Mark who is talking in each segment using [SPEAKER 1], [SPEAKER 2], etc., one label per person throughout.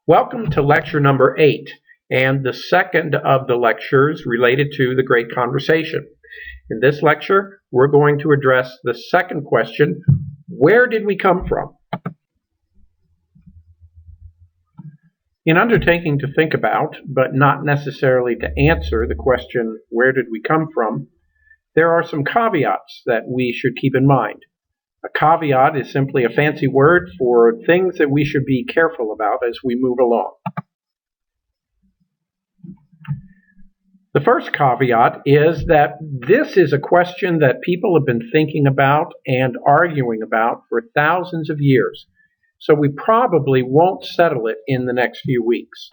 [SPEAKER 1] Welcome to lecture number 8 and the second of the lectures related to the Great Conversation. In this lecture, we're going to address the second question, where did we come from? In undertaking to think about, but not necessarily to answer the question, where did we come from, there are some caveats that we should keep in mind. A caveat is simply a fancy word for things that we should be careful about as we move along. The first caveat is that this is a question that people have been thinking about and arguing about for thousands of years, so we probably won't settle it in the next few weeks.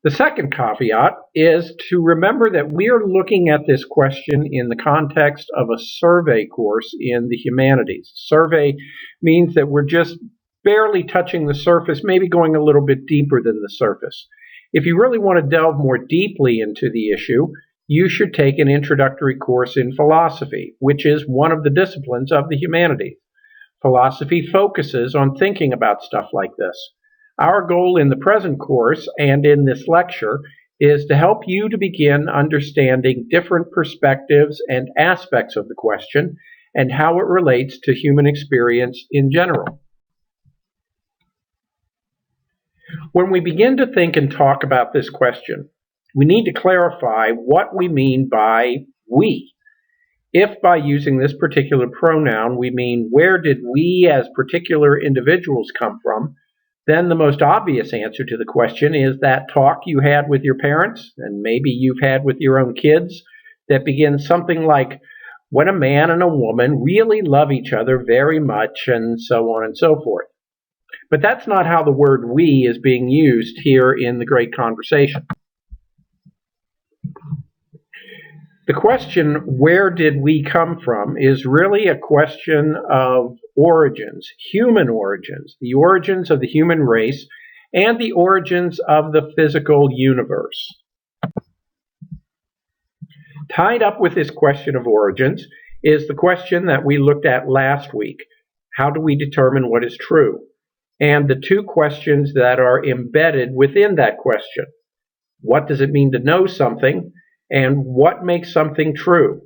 [SPEAKER 1] The second caveat is to remember that we are looking at this question in the context of a survey course in the Humanities. Survey means that we're just barely touching the surface, maybe going a little bit deeper than the surface. If you really want to delve more deeply into the issue, you should take an introductory course in philosophy, which is one of the disciplines of the humanities. Philosophy focuses on thinking about stuff like this. Our goal in the present course and in this lecture is to help you to begin understanding different perspectives and aspects of the question and how it relates to human experience in general. When we begin to think and talk about this question, we need to clarify what we mean by we. If by using this particular pronoun we mean where did we as particular individuals come from, then the most obvious answer to the question is that talk you had with your parents, and maybe you've had with your own kids, that begins something like, when a man and a woman really love each other very much, and so on and so forth. But that's not how the word we is being used here in the Great Conversation. The question, where did we come from, is really a question of origins, human origins, the origins of the human race, and the origins of the physical universe. Tied up with this question of origins is the question that we looked at last week. How do we determine what is true? And the two questions that are embedded within that question. What does it mean to know something? And what makes something true?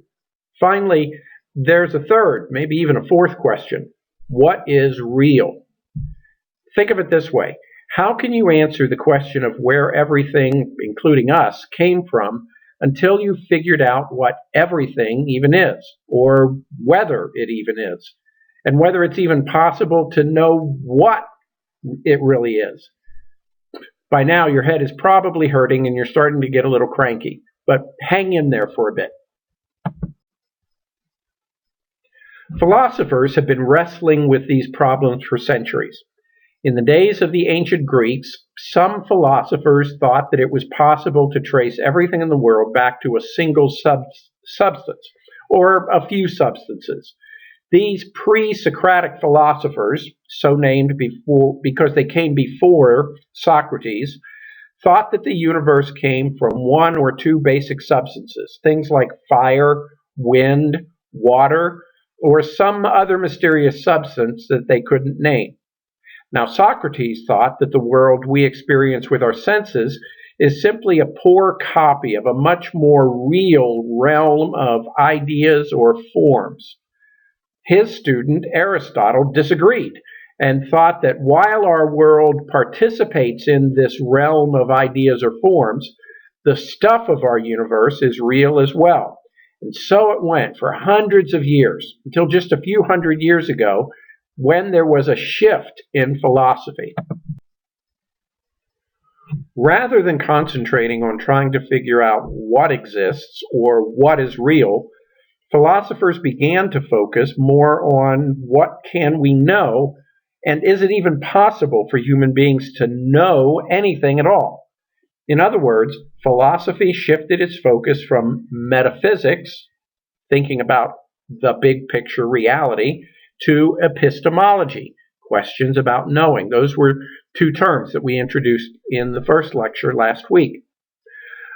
[SPEAKER 1] Finally, there's a third, maybe even a fourth question. What is real? Think of it this way. How can you answer the question of where everything, including us, came from until you figured out what everything even is, or whether it even is, and whether it's even possible to know what it really is? By now, your head is probably hurting and you're starting to get a little cranky. But hang in there for a bit. Philosophers have been wrestling with these problems for centuries. In the days of the ancient Greeks, some philosophers thought that it was possible to trace everything in the world back to a single substance, or a few substances. These pre-Socratic philosophers, so named because they came before Socrates, thought that the universe came from one or two basic substances, things like fire, wind, water, or some other mysterious substance that they couldn't name. Now, Socrates thought that the world we experience with our senses is simply a poor copy of a much more real realm of ideas or forms. His student, Aristotle, disagreed and thought that while our world participates in this realm of ideas or forms, the stuff of our universe is real as well. And so it went for hundreds of years, until just a few hundred years ago, when there was a shift in philosophy. Rather than concentrating on trying to figure out what exists or what is real, philosophers began to focus more on what can we know. And is it even possible for human beings to know anything at all? In other words, philosophy shifted its focus from metaphysics, thinking about the big picture reality, to epistemology, questions about knowing. Those were two terms that we introduced in the first lecture last week.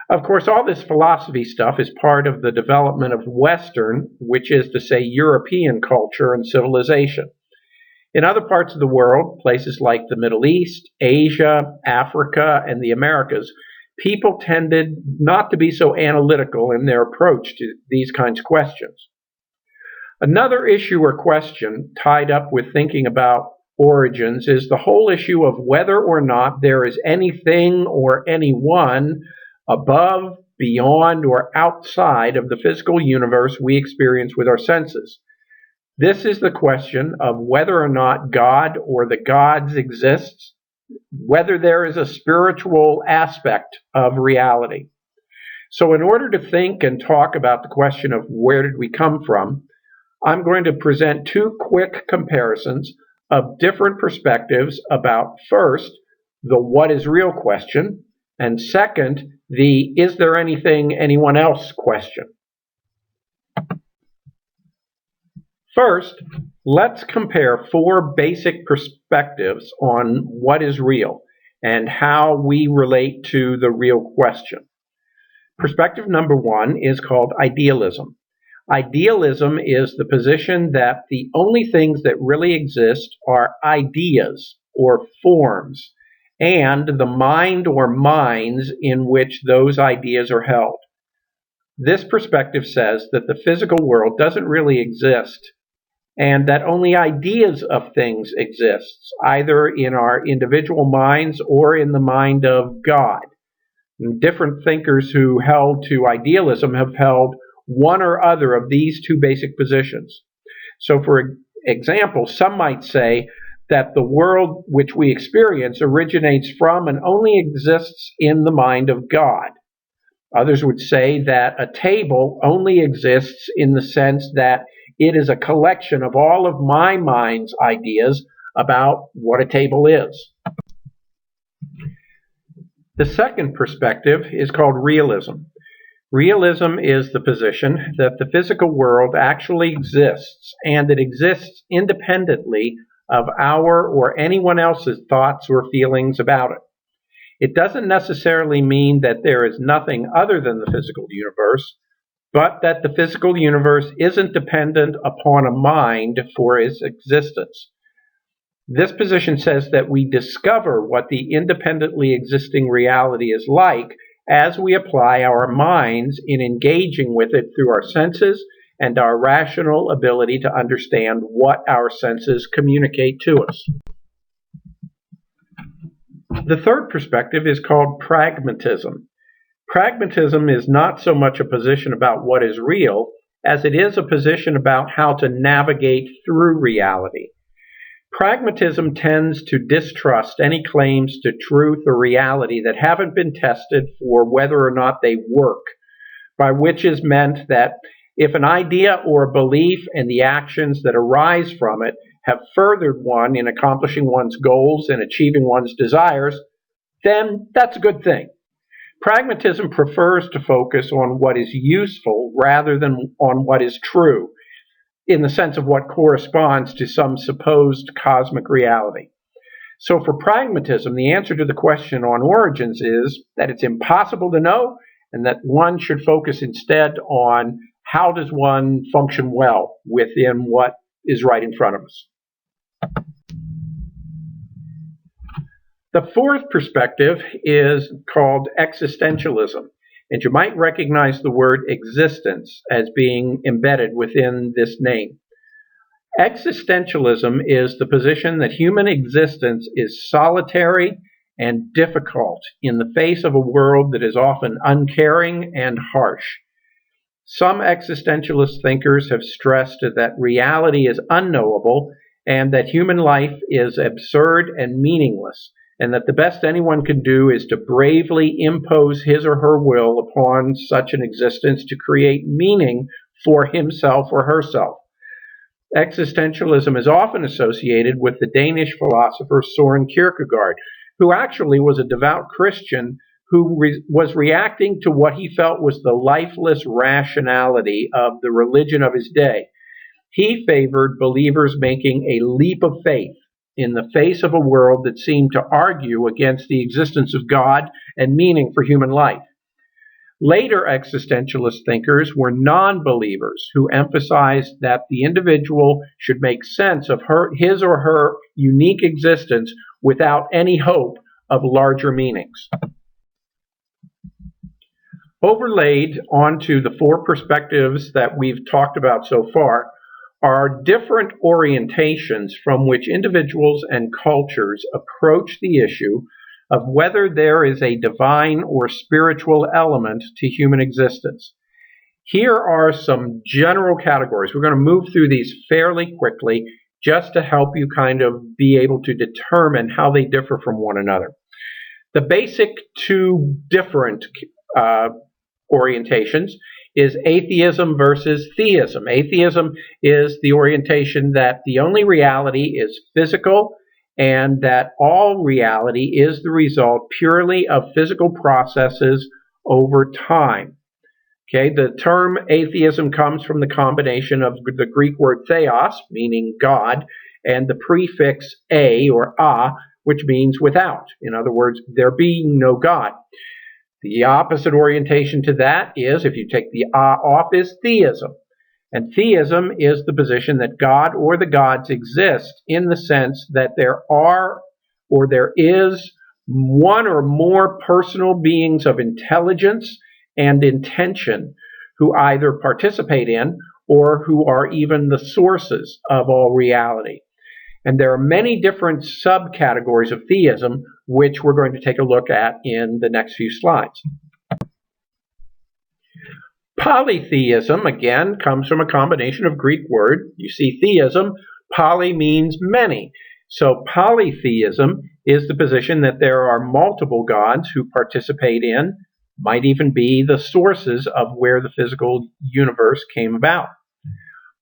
[SPEAKER 1] Of course, all this philosophy stuff is part of the development of Western, which is to say European culture and civilization. In other parts of the world, places like the Middle East, Asia, Africa, and the Americas, people tended not to be so analytical in their approach to these kinds of questions. Another issue or question tied up with thinking about origins is the whole issue of whether or not there is anything or anyone above, beyond, or outside of the physical universe we experience with our senses. This is the question of whether or not God or the gods exists, whether there is a spiritual aspect of reality. So in order to think and talk about the question of where did we come from, I'm going to present two quick comparisons of different perspectives about, first, the what is real question, and second, the is there anything anyone else question. First, let's compare four basic perspectives on what is real and how we relate to the real question. Perspective number one is called idealism. Idealism is the position that the only things that really exist are ideas or forms and the mind or minds in which those ideas are held. This perspective says that the physical world doesn't really exist and that only ideas of things exist, either in our individual minds or in the mind of God. And different thinkers who held to idealism have held one or other of these two basic positions. So, for example, some might say that the world which we experience originates from and only exists in the mind of God. Others would say that a table only exists in the sense that it is a collection of all of my mind's ideas about what a table is. The second perspective is called realism. Realism is the position that the physical world actually exists and it exists independently of our or anyone else's thoughts or feelings about it. It doesn't necessarily mean that there is nothing other than the physical universe, but that the physical universe isn't dependent upon a mind for its existence. This position says that we discover what the independently existing reality is like as we apply our minds in engaging with it through our senses and our rational ability to understand what our senses communicate to us. The third perspective is called pragmatism. Pragmatism is not so much a position about what is real as it is a position about how to navigate through reality. Pragmatism tends to distrust any claims to truth or reality that haven't been tested for whether or not they work, by which is meant that if an idea or belief and the actions that arise from it have furthered one in accomplishing one's goals and achieving one's desires, then that's a good thing. Pragmatism prefers to focus on what is useful rather than on what is true, in the sense of what corresponds to some supposed cosmic reality. So for pragmatism, the answer to the question on origins is that it's impossible to know and that one should focus instead on how does one function well within what is right in front of us. The fourth perspective is called existentialism, and you might recognize the word existence as being embedded within this name. Existentialism is the position that human existence is solitary and difficult in the face of a world that is often uncaring and harsh. Some existentialist thinkers have stressed that reality is unknowable and that human life is absurd and meaningless, and that the best anyone can do is to bravely impose his or her will upon such an existence to create meaning for himself or herself. Existentialism is often associated with the Danish philosopher Søren Kierkegaard, who actually was a devout Christian who was reacting to what he felt was the lifeless rationality of the religion of his day. He favored believers making a leap of faith in the face of a world that seemed to argue against the existence of God and meaning for human life. Later existentialist thinkers were non-believers who emphasized that the individual should make sense of his or her unique existence without any hope of larger meanings. Overlaid onto the four perspectives that we've talked about so far are different orientations from which individuals and cultures approach the issue of whether there is a divine or spiritual element to human existence. Here are some general categories. We're going to move through these fairly quickly just to help you kind of be able to determine how they differ from one another. The basic two different orientations is atheism versus theism. Atheism is the orientation that the only reality is physical and that all reality is the result purely of physical processes over time. Okay, the term atheism comes from the combination of the Greek word theos, meaning God, and the prefix a or a, which means without. In other words, there being no God. The opposite orientation to that is, if you take the off, is theism. And theism is the position that God or the gods exist in the sense that there are or there is one or more personal beings of intelligence and intention who either participate in or who are even the sources of all reality. And there are many different subcategories of theism, which we're going to take a look at in the next few slides. Polytheism, again, comes from a combination of Greek word. You see theism, poly means many. So polytheism is the position that there are multiple gods who participate in, might even be the sources of where the physical universe came about.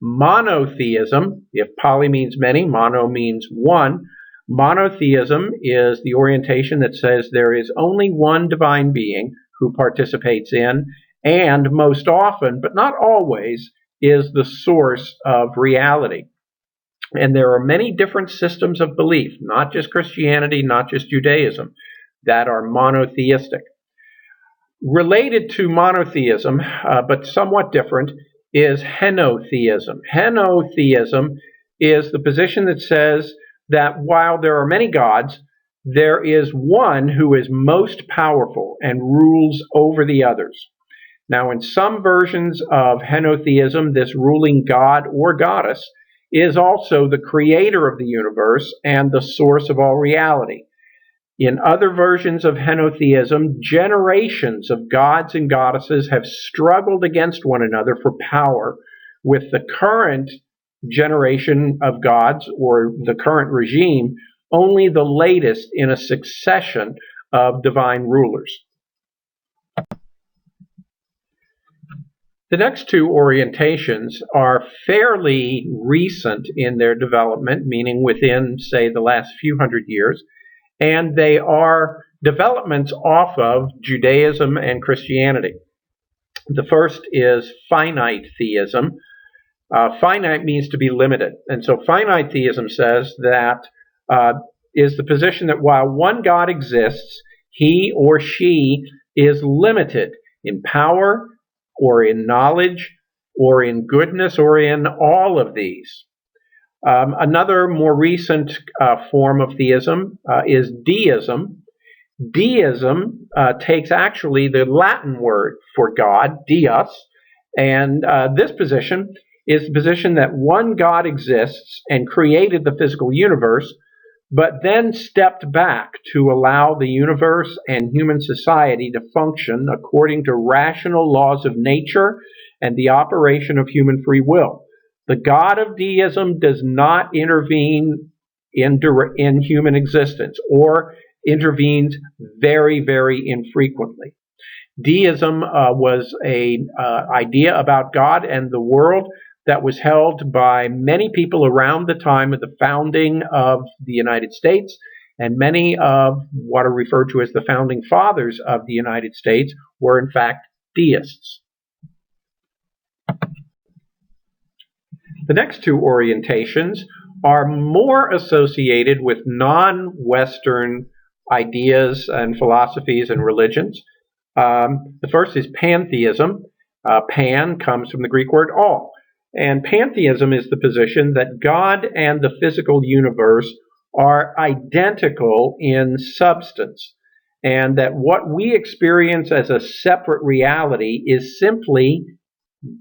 [SPEAKER 1] Monotheism, if poly means many, mono means one. Monotheism is the orientation that says there is only one divine being who participates in, and most often, but not always, is the source of reality. And there are many different systems of belief, not just Christianity, not just Judaism, that are monotheistic. Related to monotheism, but somewhat different, is henotheism. Henotheism is the position that says that while there are many gods, there is one who is most powerful and rules over the others. Now, in some versions of henotheism, this ruling god or goddess is also the creator of the universe and the source of all reality. In other versions of henotheism, generations of gods and goddesses have struggled against one another for power, with the current generation of gods, or the current regime, only the latest in a succession of divine rulers. The next two orientations are fairly recent in their development, meaning within, say, the last few hundred years, and they are developments off of Judaism and Christianity. The first is finite theism. Finite means to be limited, and so finite theism says that is the position that while one God exists, he or she is limited in power, or in knowledge, or in goodness, or in all of these. Another more recent form of theism is deism. Deism takes actually the Latin word for God, Deus, and this position is the position that one God exists and created the physical universe, but then stepped back to allow the universe and human society to function according to rational laws of nature and the operation of human free will. The God of deism does not intervene in human existence, or intervenes very, very infrequently. Deism was an idea about God and the world that was held by many people around the time of the founding of the United States, and many of what are referred to as the founding fathers of the United States were in fact deists. The next two orientations are more associated with non-Western ideas and philosophies and religions. The first is pantheism. Pan comes from the Greek word all. And pantheism is the position that God and the physical universe are identical in substance, and that what we experience as a separate reality is simply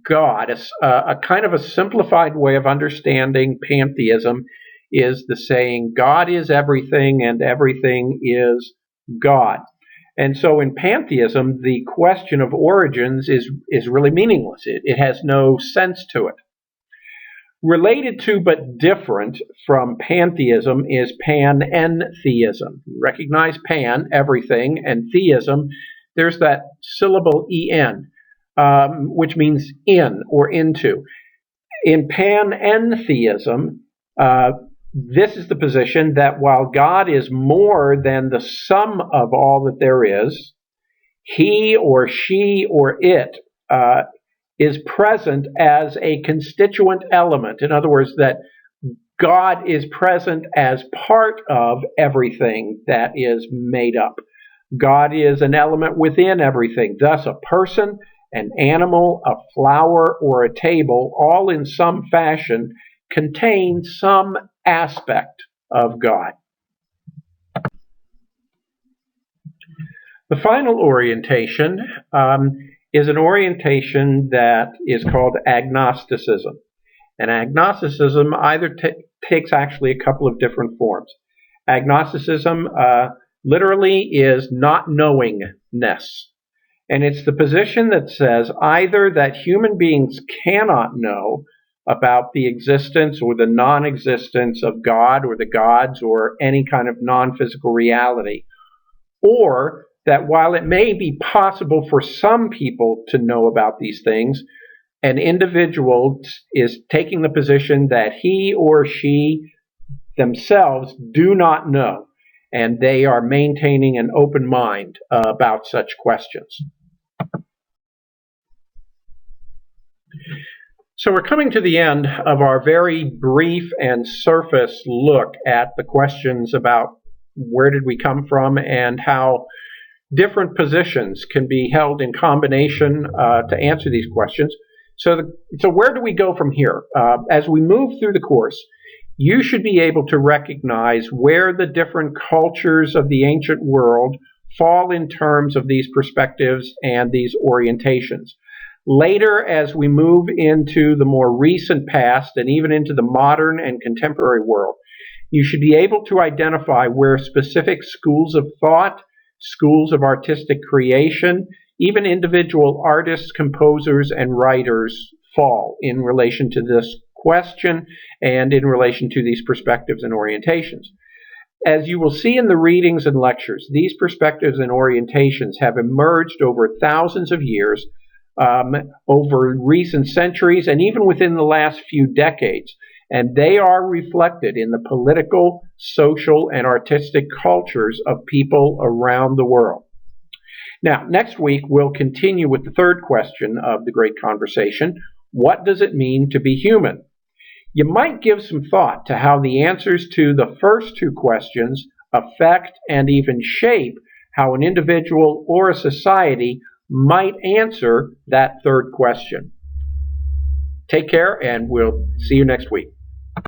[SPEAKER 1] God. A kind of a simplified way of understanding pantheism is the saying, God is everything and everything is God. And so in pantheism, the question of origins is really meaningless. It has no sense to it. Related to but different from pantheism is panentheism. You recognize pan, everything, and theism, there's that syllable en, which means in or into. In panentheism, this is the position that while God is more than the sum of all that there is, he or she or it is present as a constituent element. In other words, that God is present as part of everything that is made up. God is an element within everything. Thus, a person, an animal, a flower, or a table, all in some fashion, contain some aspect of God. The final orientation is an orientation that is called agnosticism. And agnosticism either takes actually a couple of different forms. Agnosticism literally is not knowingness. And it's the position that says either that human beings cannot know about the existence or the non-existence of God or the gods or any kind of non-physical reality, or that while it may be possible for some people to know about these things, an individual is taking the position that he or she themselves do not know, and they are maintaining an open mind about such questions. So we're coming to the end of our very brief and surface look at the questions about where did we come from and how different positions can be held in combination to answer these questions. So where do we go from here? As we move through the course, you should be able to recognize where the different cultures of the ancient world fall in terms of these perspectives and these orientations. Later, as we move into the more recent past and even into the modern and contemporary world, you should be able to identify where specific schools of thought, schools of artistic creation, even individual artists, composers, and writers fall in relation to this question and in relation to these perspectives and orientations. As you will see in the readings and lectures, these perspectives and orientations have emerged over thousands of years, over recent centuries, and even within the last few decades. And they are reflected in the political, social, and artistic cultures of people around the world. Now, next week, we'll continue with the third question of the great conversation. What does it mean to be human? You might give some thought to how the answers to the first two questions affect and even shape how an individual or a society might answer that third question. Take care, and we'll see you next week.